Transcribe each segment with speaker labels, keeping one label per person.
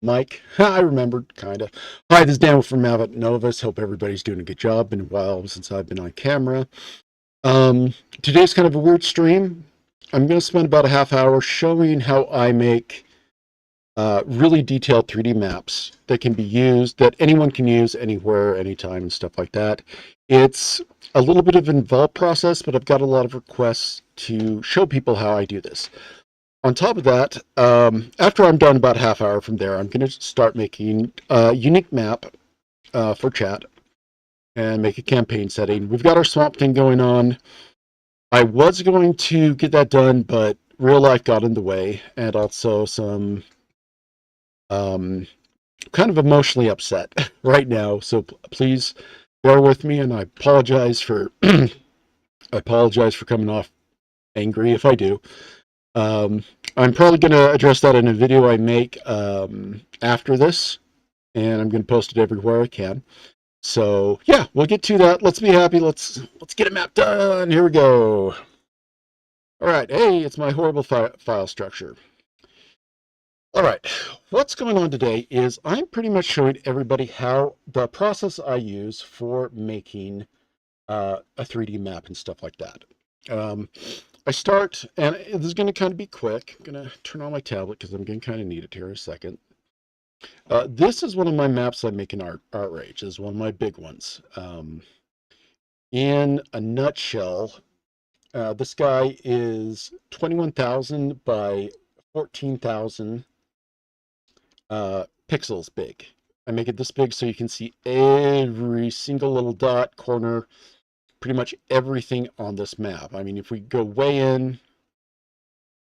Speaker 1: Mike. I remembered, kind of. Hi, this is Dan from Mavic Novus. Hope everybody's doing a good job. Been a while since I've been on camera. Today's kind of a weird stream. I'm going to spend about a half hour showing how I make really detailed 3D maps that can be used, that anyone can use anywhere, anytime, and stuff like that. It's a little bit of an involved process, but I've got a lot of requests to show people how I do this. On top of that, after I'm done about a half hour from there, I'm going to start making a unique map for chat and make a campaign setting. We've got our swamp thing going on. I was going to get that done, but real life got in the way, and also some kind of emotionally upset right now. So please bear with me, and I apologize for I apologize for coming off angry if I do. I'm probably going to address that in a video I make after this, and I'm going to post it everywhere I can. So yeah, we'll get to that. Let's be happy. Let's get a map done. Here we go. All right. Hey, it's my horrible file structure. All right. What's going on today is I'm pretty much showing everybody how the process I use for making a 3D map and stuff like that. I start, and this is going to kind of be quick. I'm going to turn on my tablet because I'm going to kind of need it here in a second. This is one of my maps I make in ArtRage. This is one of my big ones. In a nutshell, this guy is 21,000 by 14,000 pixels big. I make it this big so you can see every single little dot, corner, pretty much everything on this map. I mean, if we go way in,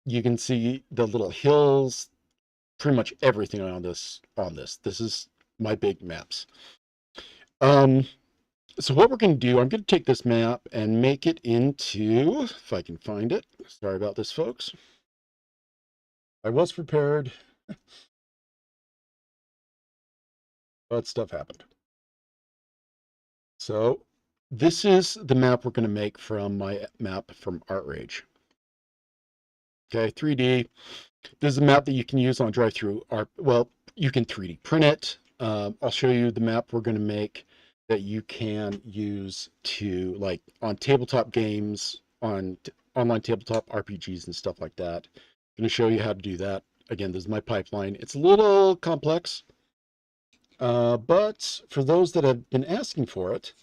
Speaker 1: you can see the little hills, pretty much everything on this. This is my big maps. So what we're going to do, I'm going to take this map and make it into, if I can find it. Sorry about this, folks. I was prepared, but stuff happened. So this is the map we're going to make from my map from ArtRage. Okay, 3D. This is a map that you can use on drive-through art. Well, you can 3D print it. I'll show you the map we're going to make that you can use to, like, on tabletop games, on online tabletop RPGs and stuff like that. I'm going to show you how to do that. Again, this is my pipeline. It's a little complex, but for those that have been asking for it,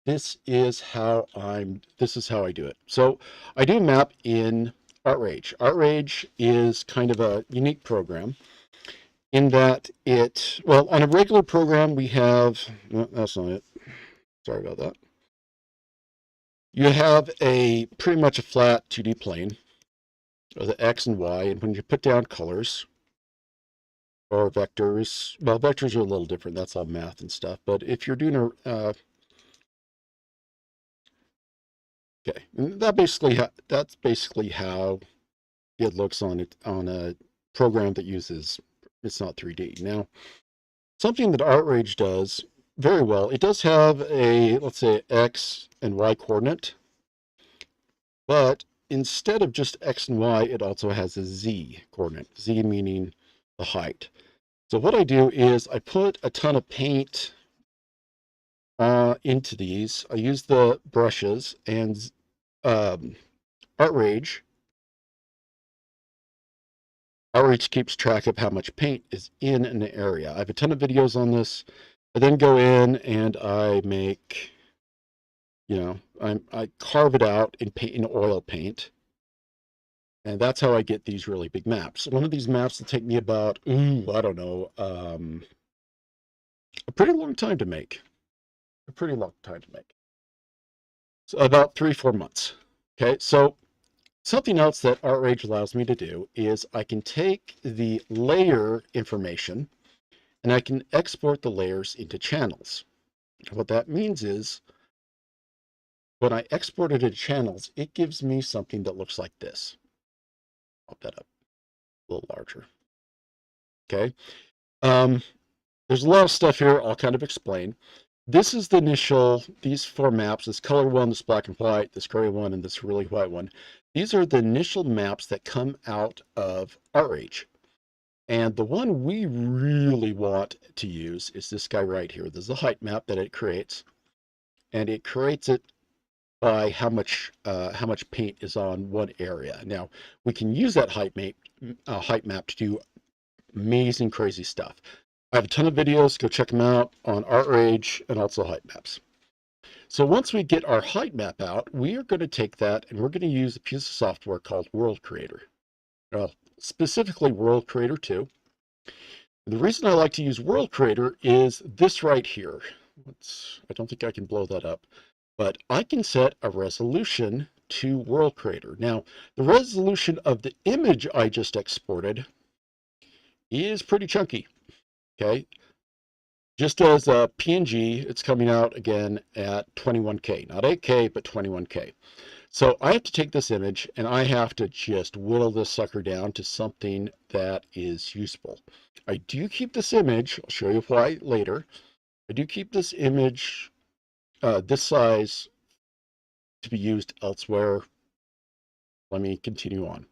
Speaker 1: this is how I do it. So I do a map in ArtRage. ArtRage is kind of a unique program in that well, on a regular program we have, no, that's not it. Sorry about that. You have pretty much a flat 2D plane with the X and Y, and when you put down colors or vectors, well, vectors are a little different. That's all math and stuff. But if you're doing okay, and that's basically how it looks on a program that uses, it's not 3D. Now, something that ArtRage does very well, it does have a, let's say, X and Y coordinate, but instead of just X and Y, it also has a Z coordinate, Z meaning the height. So what I do is I put a ton of paint into these. I use the brushes, and ArtRage keeps track of how much paint is in an area. I have a ton of videos on this. I then go in and I make, I carve it out in oil paint. And that's how I get these really big maps. One of these maps will take me about, I don't know, a pretty long time to make. So about 3-4 months. Okay, so something else that ArtRage allows me to do is I can take the layer information and I can export the layers into channels. What that means is when I export it into channels, it gives me something that looks like this. Pop that up a little larger. Okay. There's a lot of stuff here I'll kind of explain. This is the initial, these 4 maps, this color one, this black and white, this gray one, and this really white one. These are the initial maps that come out of ArtRage. And the one we really want to use is this guy right here. This is a height map that it creates, and it creates it by how much paint is on one area. Now we can use that height map to do amazing, crazy stuff. I have a ton of videos. Go check them out on ArtRage and also height maps. So once we get our height map out, we are going to take that and we're going to use a piece of software called World Creator. Well, specifically World Creator 2. The reason I like to use World Creator is this right here. I don't think I can blow that up, but I can set a resolution to World Creator. Now, the resolution of the image I just exported is pretty chunky, okay? Just as a PNG, it's coming out again at 21K, not 8K, but 21K. So I have to take this image and I have to just whittle this sucker down to something that is useful. I do keep this image, I'll show you why later. I do keep this image this size to be used elsewhere. Let me continue on.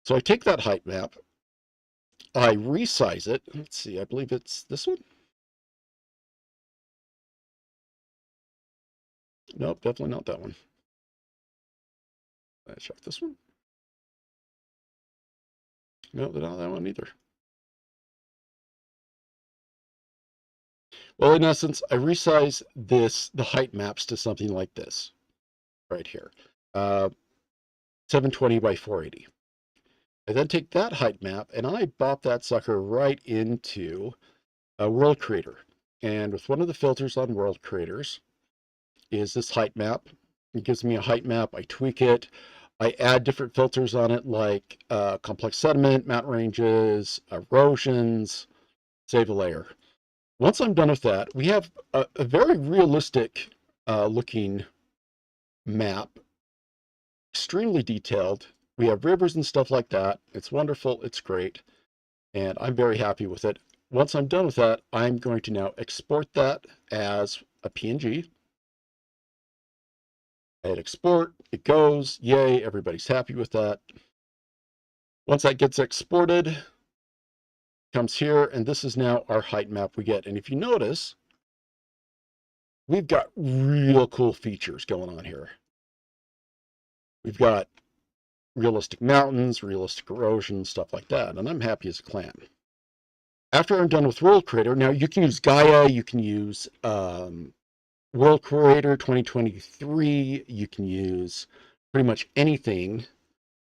Speaker 1: So I take that height map, I resize it. Let's see, I believe it's this one. Nope, definitely not that one. Let's check this one. No, not that one either. Well, in essence, I resize the height maps to something like this, right here, 720 by 480. I then take that height map and I bop that sucker right into a World Creator. And with one of the filters on World Creators is this height map. It gives me a height map, I tweak it, I add different filters on it like complex sediment, mountain ranges, erosions, save a layer. Once I'm done with that, we have a very realistic looking map, extremely detailed. We have rivers and stuff like that. It's wonderful, it's great, and I'm very happy with it. Once I'm done with that, I'm going to now export that as a PNG. I hit export, it goes, yay, everybody's happy with that. Once that gets exported, comes here, and this is now our height map we get. And if you notice, we've got real cool features going on here. We've got realistic mountains, realistic erosion, stuff like that, and I'm happy as a clam. After I'm done with World Creator, now you can use Gaia, you can use World Creator 2023, you can use pretty much anything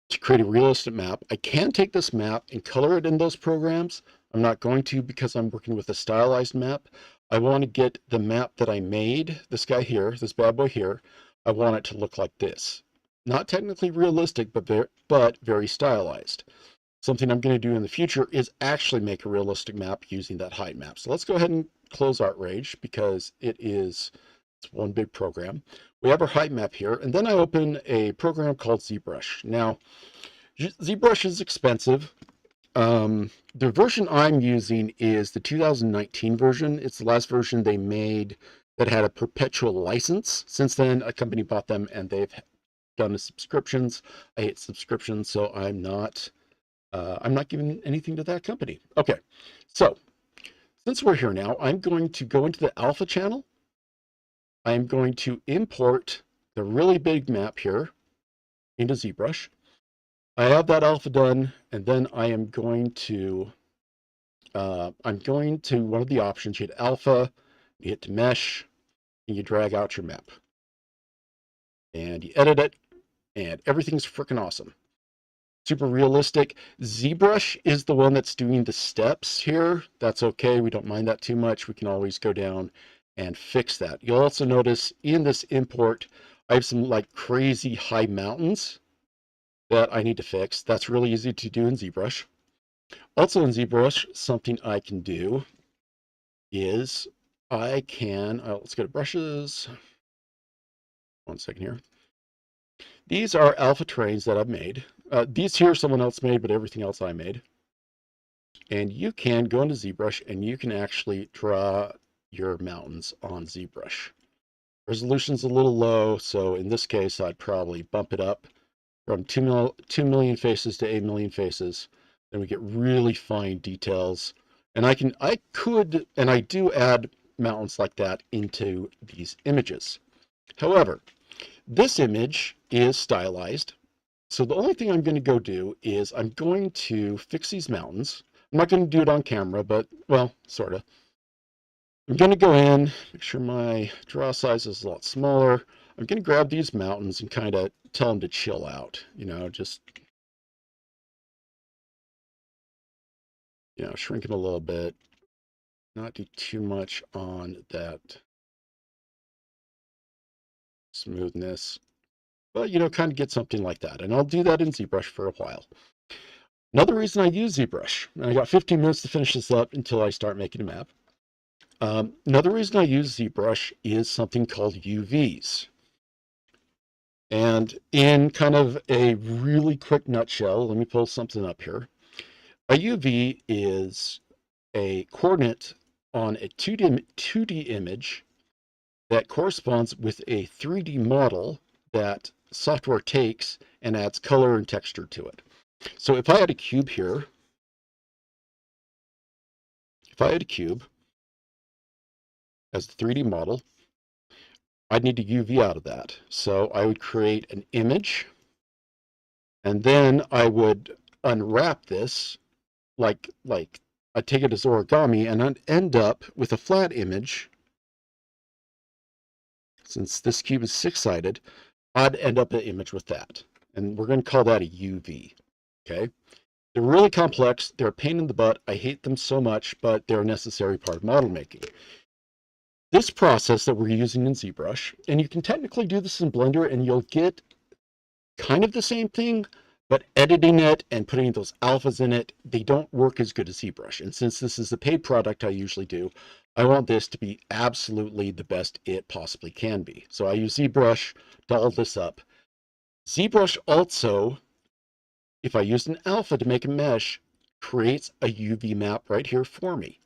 Speaker 1: to create a realistic map. I can take this map and color it in those programs. I'm not going to because I'm working with a stylized map. I want to get the map that I made, this guy here, this bad boy here, I want it to look like this. Not technically realistic, but very stylized. Something I'm going to do in the future is actually make a realistic map using that height map. So let's go ahead and close ArtRage because it's one big program. We have our height map here, and then I open a program called Zbrush. Now, Zbrush is expensive. The version I'm using is the 2019 version. It's the last version they made that had a perpetual license. Since then, a company bought them, and they've done the subscriptions. I hate subscriptions, so I'm not giving anything to that company. Okay, so since we're here now, I'm going to go into the alpha channel. I'm going to import the really big map here into ZBrush. I have that alpha done, and then I am going to one of the options. You hit alpha, you hit to mesh, and you drag out your map. And you edit it, and everything's freaking awesome. Super realistic. ZBrush is the one that's doing the steps here. That's okay. We don't mind that too much. We can always go down and fix that. You'll also notice in this import, I have some like crazy high mountains that I need to fix. That's really easy to do in ZBrush. Also in ZBrush, something I can do is I can, let's go to brushes. One second here. These are alpha terrains that I've made. These here someone else made, but everything else I made. And you can go into ZBrush and you can actually draw your mountains on ZBrush. Resolution's a little low, so in this case, I'd probably bump it up from 2 million faces to 8 million faces. Then we get really fine details. And I could, and I do add mountains like that into these images. However, this image is stylized. So the only thing I'm going to go do is I'm going to fix these mountains. I'm not going to do it on camera, but, well, sort of. I'm going to go in, make sure my draw size is a lot smaller. I'm going to grab these mountains and kind of tell them to chill out, just, shrink them a little bit. Not do too much on that smoothness, but, kind of get something like that. And I'll do that in ZBrush for a while. Another reason I use ZBrush, and I got 15 minutes to finish this up until I start making a map. Another reason I use ZBrush is something called UVs. And in kind of a really quick nutshell, let me pull something up here. A UV is a coordinate on a 2D image that corresponds with a 3D model that software takes and adds color and texture to it. So if I had a cube here, as the 3D model, I'd need a UV out of that. So I would create an image, and then I would unwrap this like I'd take it as origami, and I'd end up with a flat image. Since this cube is 6-sided, I'd end up an image with that. And we're going to call that a UV. Okay? They're really complex. They're a pain in the butt. I hate them so much, but they're a necessary part of model making. This process that we're using in ZBrush, and you can technically do this in Blender and you'll get kind of the same thing, but editing it and putting those alphas in it, they don't work as good as ZBrush. And since this is the paid product I usually do, I want this to be absolutely the best it possibly can be. So I use ZBrush to all this up. ZBrush also, if I use an alpha to make a mesh, creates a UV map right here for me.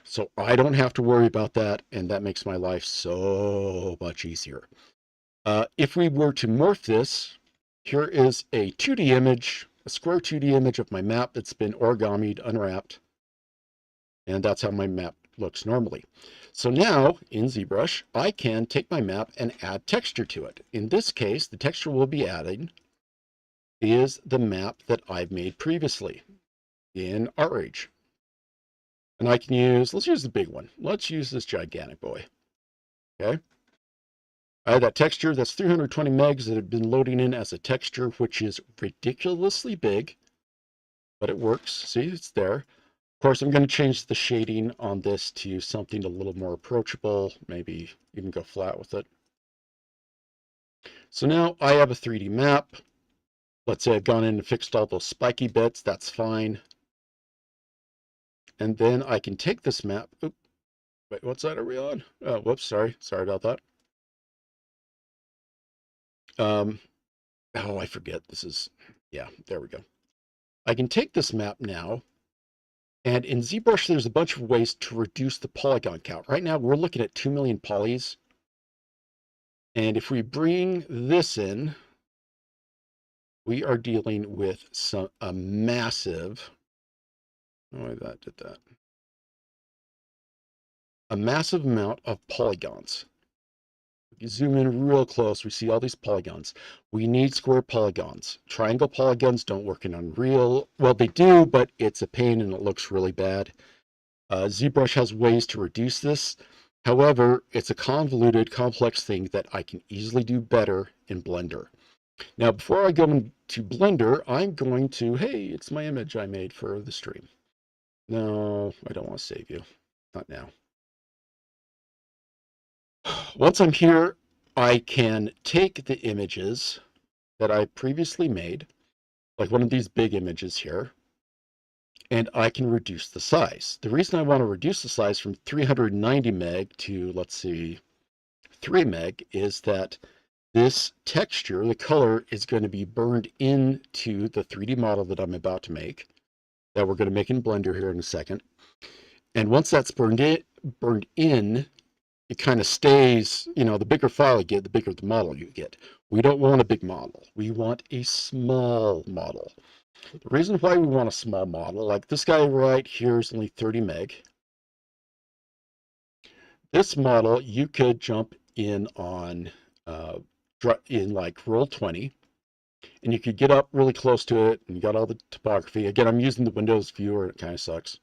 Speaker 1: So I don't have to worry about that, and that makes my life so much easier. If we were to morph this, here is a 2D image, a square 2D image of my map that's been origamied, unwrapped, and that's how my map looks normally. So now, in ZBrush, I can take my map and add texture to it. In this case, the texture we'll be adding is the map that I've made previously in ArtRage. And I can use, let's use the big one. Let's use this gigantic boy. Okay. I have that texture, that's 320 megs that have been loading in as a texture, which is ridiculously big, but it works. See, it's there. Of course, I'm going to change the shading on this to something a little more approachable, maybe even go flat with it. So now I have a 3D map. Let's say I've gone in and fixed all those spiky bits, that's fine. And then I can take this map. Oop, wait, what side are we on? Oh, whoops, sorry about that. Oh, I forget. This is, yeah, there we go. I can take this map now, and in ZBrush, there's a bunch of ways to reduce the polygon count. Right now, we're looking at 2 million polys. And if we bring this in, we are dealing with a massive, oh, that did that. A massive amount of polygons. You zoom in real close, we see all these polygons. We need square polygons. Triangle polygons don't work in Unreal. Well, they do, but it's a pain and it looks really bad. ZBrush has ways to reduce this. However, it's a convoluted, complex thing that I can easily do better in Blender. Now, before I go into Blender, I'm going to, hey, it's my image I made for the stream. No, I don't want to save you. Not now. Once I'm here, I can take the images that I previously made, like one of these big images here, and I can reduce the size. The reason I want to reduce the size from 390 meg to, let's see, 3 meg is that this texture, the color, is going to be burned into the 3D model that I'm about to make, that we're going to make in Blender here in a second. And once that's burned in, it kind of stays, the bigger file you get, the bigger the model you get. We don't want a big model. We want a small model. The reason why we want a small model, like this guy right here is only 30 meg. This model, you could jump in on, in like Roll20, and you could get up really close to it, and you got all the topography. Again, I'm using the Windows viewer, and it kind of sucks.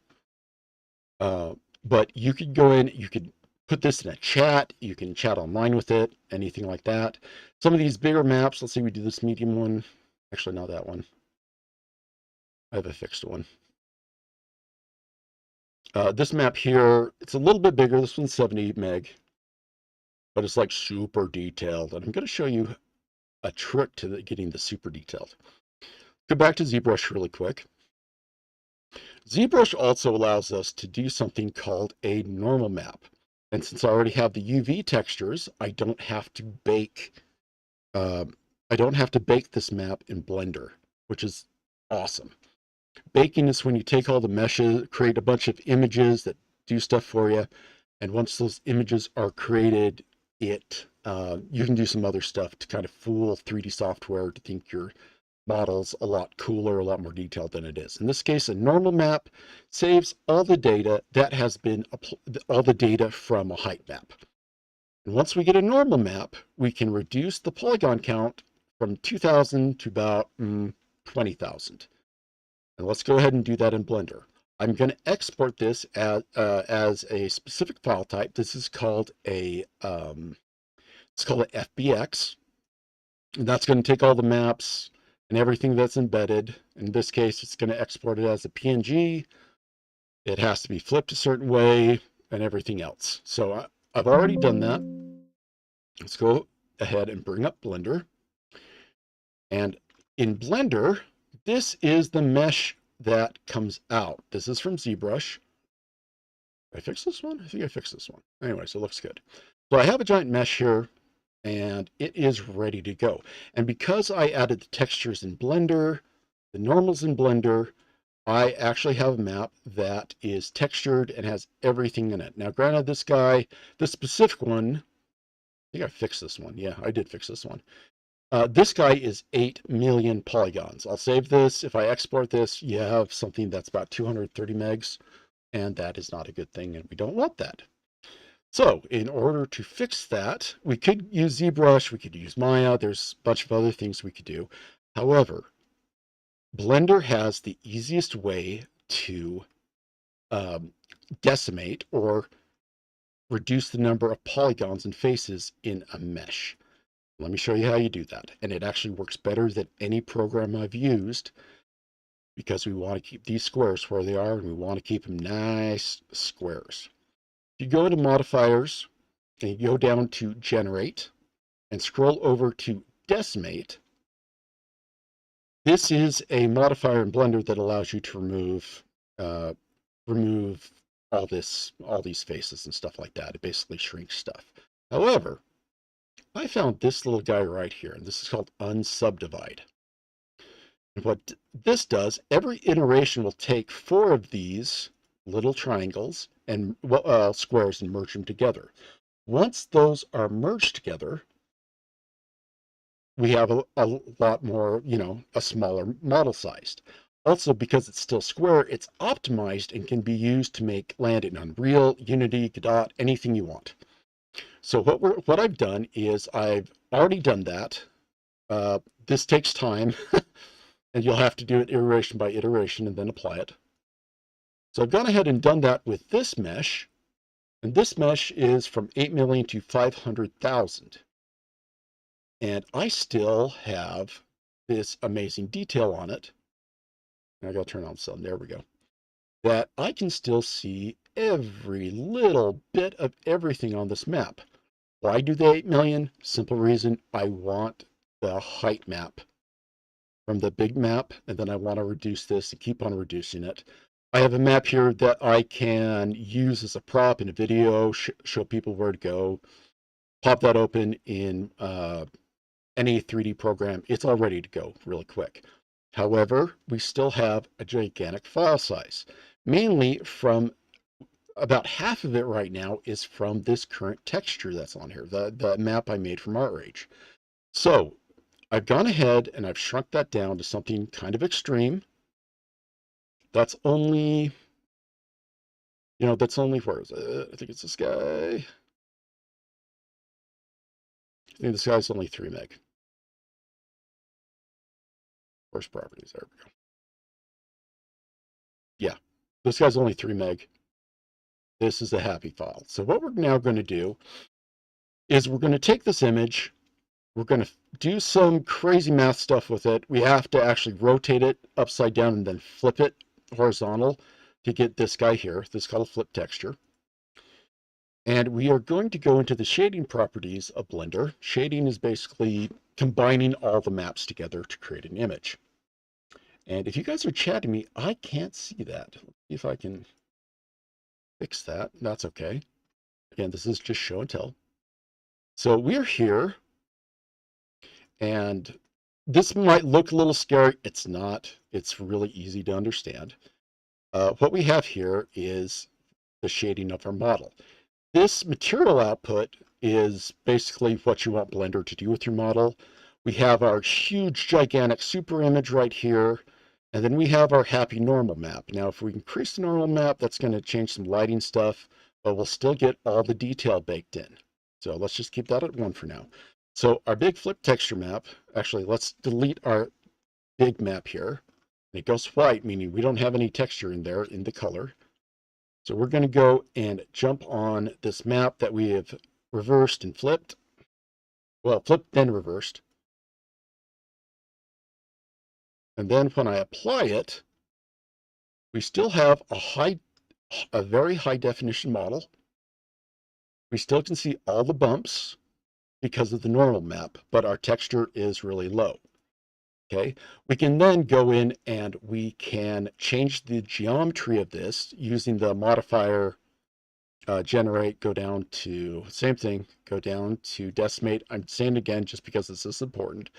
Speaker 1: But you could go in, you could put this in a chat, you can chat online with it, anything like that. Some of these bigger maps, let's say we do this medium one. Actually, not that one. I have a fixed one. This map here, it's a little bit bigger. This one's 70 meg, but it's like super detailed. And I'm going to show you a trick to getting the super detailed. Go back to ZBrush really quick. ZBrush also allows us to do something called a normal map. And since I already have the UV textures, I don't have to bake this map in Blender, which is awesome. Baking is when you take all the meshes, create a bunch of images that do stuff for you, and once those images are created, you can do some other stuff to kind of fool 3D software to think your model's a lot cooler, a lot more detailed than it is. In this case, a normal map saves all the data that has been all the data from a height map. And once we get a normal map, we can reduce the polygon count from 2,000 to about 20,000. And let's go ahead and do that in Blender. I'm going to export this as a specific file type. This is called it's called an FBX. And that's going to take all the maps and everything that's embedded. In this case, it's going to export it as a PNG. It has to be flipped a certain way and everything else. So I've already done that. Let's go ahead and bring up Blender. And in Blender, this is the mesh that comes out. This is from ZBrush. Did I fix this one? I think I fixed this one. Anyway, so it looks good. So I have a giant mesh here, and it is ready to go. And because I added the textures in Blender, the normals in Blender, I actually have a map that is textured and has everything in it. Now, granted, this specific one, I think I fixed this one. Yeah, I did fix this one. This guy is 8 million polygons. I'll save this. If I export this, you have something that's about 230 megs, and that is not a good thing, and we don't want that. So in order to fix that, we could use ZBrush, we could use Maya, there's a bunch of other things we could do. However, Blender has the easiest way to decimate or reduce the number of polygons and faces in a mesh. Let me show you how you do that. And it actually works better than any program I've used because we want to keep these squares where they are and we want to keep them nice squares. You go to modifiers and you go down to generate and scroll over to decimate. This is a modifier in Blender that allows you to remove all these faces and stuff like that. It basically shrinks stuff. However, I found this little guy right here, and this is called unsubdivide. And what this does, every iteration will take 4 of these little triangles and squares and merge them together. Once those are merged together, we have a lot more, a smaller model sized. Also, because it's still square, it's optimized and can be used to make land in Unreal, Unity, Godot, anything you want. So what I've done is I've already done that. This takes time, and you'll have to do it iteration by iteration and then apply it. So I've gone ahead and done that with this mesh, and this mesh is from 8 million to 500,000. And I still have this amazing detail on it. I gotta turn on some, there we go. That I can still see every little bit of everything on this map. Why do the 8 million? Simple reason, I want the height map from the big map, and then I want to reduce this and keep on reducing it. I have a map here that I can use as a prop in a video, show people where to go, pop that open in any 3D program. It's all ready to go really quick. However, we still have a gigantic file size, mainly from about half of it right now is from this current texture that's on here, the map I made from ArtRage. So I've gone ahead and I've shrunk that down to something kind of extreme. That's only, that's only, where is it? I think it's this guy. I think this guy's only 3 meg. Force properties, there we go. Yeah, this guy's only 3 meg. This is a happy file. So what we're now going to do is we're going to take this image, we're going to do some crazy math stuff with it. We have to actually rotate it upside down and then flip it horizontal to get this guy here. This is called a flip texture. And we are going to go into the shading properties of Blender. Shading is basically combining all the maps together to create an image. And if you guys are chatting me, I can't see that. Let's see if I can fix that. That's okay. Again, this is just show and tell. So we're here, and this might look a little scary. It's not. It's really easy to understand. What we have here is the shading of our model. This material output is basically what you want Blender to do with your model. We have our huge, gigantic super image right here, and then we have our happy normal map. Now, if we increase the normal map, that's going to change some lighting stuff, but we'll still get all the detail baked in. So let's just keep that at 1 for now. So our big flip texture map, actually, let's delete our big map here. It goes white, meaning we don't have any texture in there in the color. So we're going to go and jump on this map that we have reversed and flipped. Well, flipped then reversed. And then when I apply it, we still have a very high definition model. We still can see all the bumps because of the normal map, but our texture is really low. Okay, we can then go in and we can change the geometry of this using the modifier generate, go down to, same thing, go down to decimate. I'm saying it again just because this is important.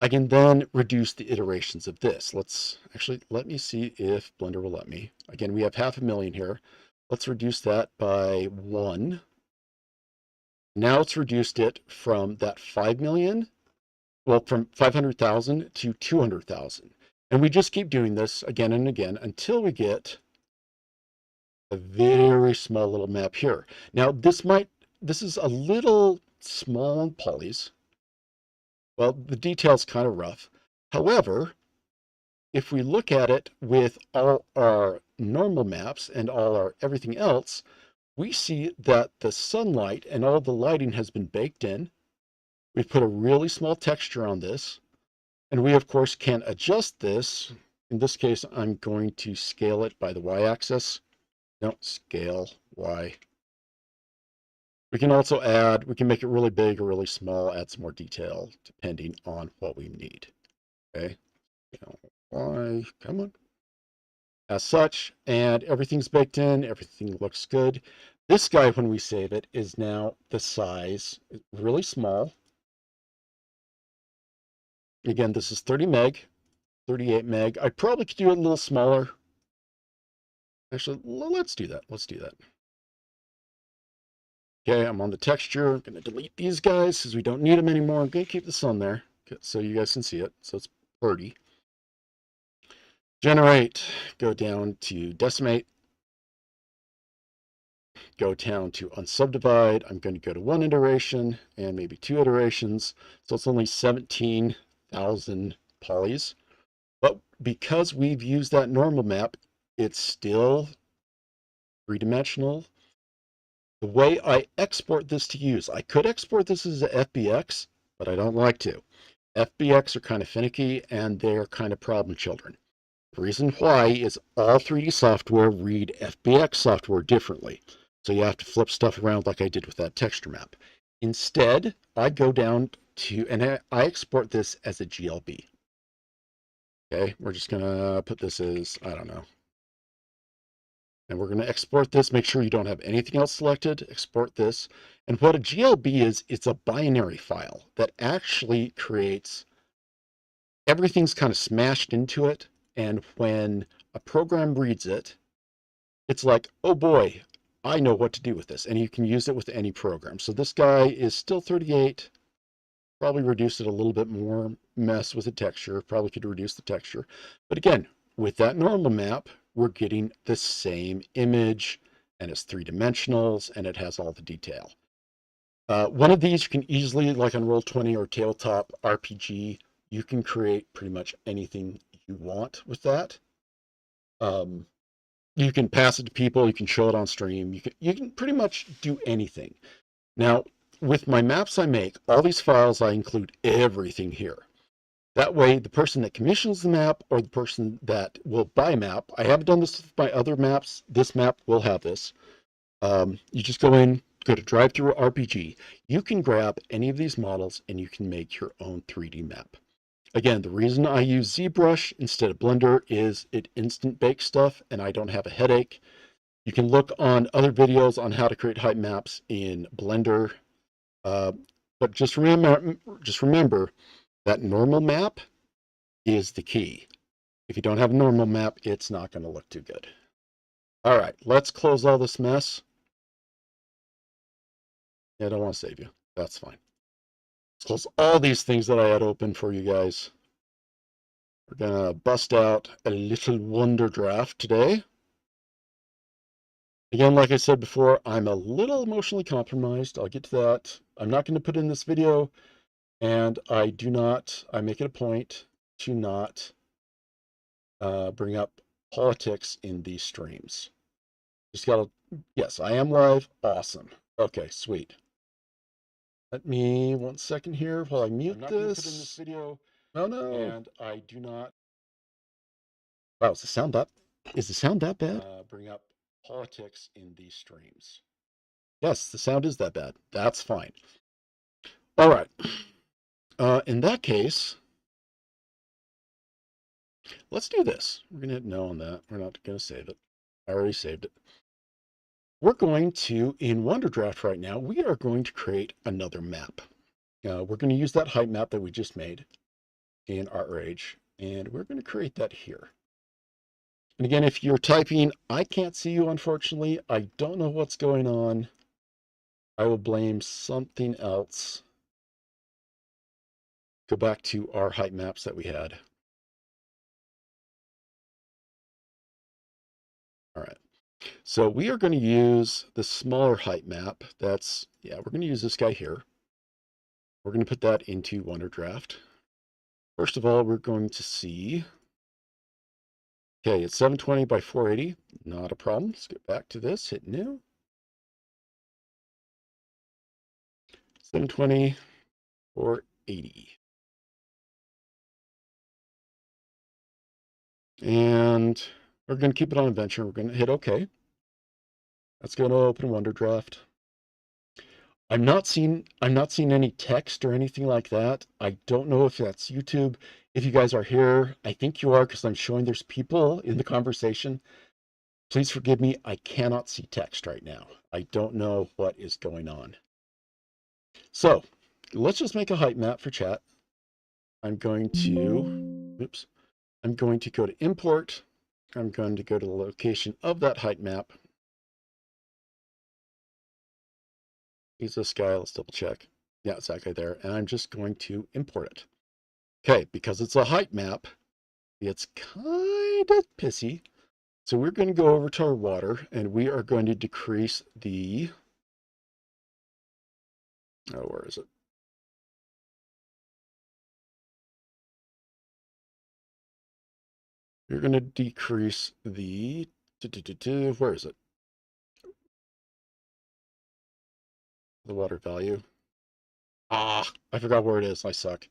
Speaker 1: I can then reduce the iterations of this. Let me see if Blender will let me. Again, we have 500,000 here. Let's reduce that by 1. Now it's reduced it from that 5 million, well, from 500,000 to 200,000. And we just keep doing this again and again until we get a very small little map here. Now, this is a little small on polys. Well, the detail's kind of rough. However, if we look at it with all our normal maps and all our everything else, we see that the sunlight and all the lighting has been baked in. We've put a really small texture on this, and we of course can adjust this. In this case, I'm going to scale it by the y-axis. Don't scale y. We can also add, we can make it really big or really small, add some more detail depending on what we need. Okay, y, come on. As such, and everything's baked in, everything looks good. This guy, when we save it, is now the size, really small. Again, this is 30 meg, 38 meg. I probably could do it a little smaller. Actually, let's do that. Let's do that. Okay, I'm on the texture. I'm going to delete these guys because we don't need them anymore. I'm going to keep this on there so you guys can see it. So it's 30. Generate, go down to decimate, go down to unsubdivide. I'm going to go to 1 iteration and maybe 2 iterations. So it's only 17,000 polys. But because we've used that normal map, it's still 3-dimensional. The way I export this to use, I could export this as a FBX, but I don't like to. FBX are kind of finicky and they're kind of problem children. The reason why is all 3D software read FBX software differently. So you have to flip stuff around like I did with that texture map. Instead, I go down to, and I export this as a GLB. Okay, we're just gonna put this as, I don't know. And we're gonna export this, make sure you don't have anything else selected, export this. And what a GLB is, it's a binary file that actually creates, everything's kind of smashed into it. And when a program reads it, it's like, oh boy, I know what to do with this. And you can use it with any program. So this guy is still 38 probably reduce it a little bit more, mess with the texture, probably could reduce the texture. But again, with that normal map, we're getting the same image, and it's 3-dimensionals, and it has all the detail. One of these you can easily, like on Roll20 or Tabletop RPG, you can create pretty much anything you want with that. You can pass it to people, you can show it on stream, you can pretty much do anything. Now, with my maps I make, all these files, I include everything here. That way, the person that commissions the map or the person that will buy a map, I haven't done this with my other maps, this map will have this. You just go in, go to Drive-Thru RPG. You can grab any of these models and you can make your own 3D map. Again, the reason I use ZBrush instead of Blender is it instant bakes stuff and I don't have a headache. You can look on other videos on how to create height maps in Blender. But just remember that normal map is the key. If you don't have a normal map, it's not going to look too good. All right, let's close all this mess. Yeah, I don't want to save you. That's fine. Let's close all these things that I had open for you guys. We're going to bust out a little wonder draft today. Again, like I said before, I'm a little emotionally compromised. I'll get to that. I'm not going to put in this video, and I make it a point to not bring up politics in these streams. Just gotta, yes, I am live. Awesome. Okay, sweet. Let me 1 second here while I mute this. I'm not going to put in this video. Oh no. And I do not. Wow, is the sound that bad? Bring up politics in these streams. Yes, the sound is that bad. That's fine. All right. In that case, let's do this. We're going to hit no on that. We're not going to save it. I already saved it. We're going to, in WonderDraft right now, we are going to create another map. We're going to use that height map that we just made in ArtRage, and we're going to create that here. And again, if you're typing, I can't see you, unfortunately. I don't know what's going on. I will blame something else. Go back to our height maps that we had. All right. So we are going to use the smaller height map. We're going to use this guy here. We're going to put that into WonderDraft. First of all, we're going to see, okay, it's 720 by 480. Not a problem. Let's get back to this, hit new. 720, 480. And we're going to keep it on adventure. We're going to hit OK. That's going to open WonderDraft. I'm not seeing any text or anything like that. I don't know if that's YouTube. If you guys are here, I think you are because I'm showing there's people in the conversation. Please forgive me. I cannot see text right now. I don't know what is going on. So let's just make a height map for chat. I'm going to go to import. I'm going to go to the location of that height map. Use this guy. Let's double check. Yeah, it's that guy there. And I'm just going to import it. Okay, because it's a height map, it's kind of pissy. So we're going to go over to our water and we are going to decrease the, where is it? We're going to decrease the, where is it? The water value. I forgot where it is. I suck.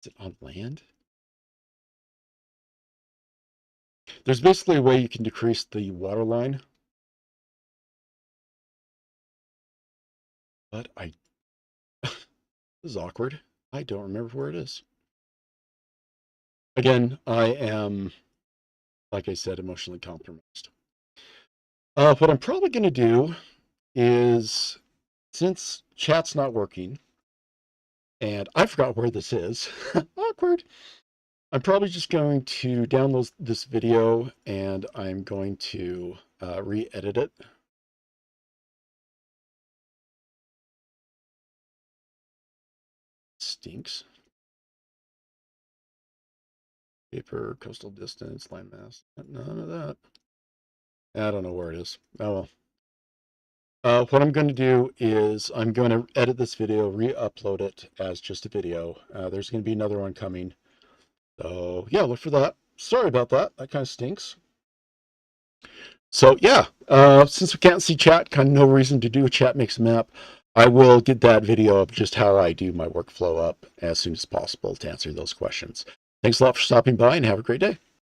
Speaker 1: Is it on land? There's basically a way you can decrease the water line. But this is awkward. I don't remember where it is. Again, I am, like I said, emotionally compromised. What I'm probably going to do is, since chat's not working, and I forgot where this is, awkward. I'm probably just going to download this video and I'm going to re-edit it. Stinks. Paper, coastal distance, landmass. None of that. I don't know where it is. Oh well. What I'm going to do is I'm going to edit this video, re-upload it as just a video. There's going to be another one coming. So yeah, look for that. Sorry about that. That kind of stinks. So yeah, since we can't see chat, kind of no reason to do a chat makes a map. I will get that video of just how I do my workflow up as soon as possible to answer those questions. Thanks a lot for stopping by and have a great day.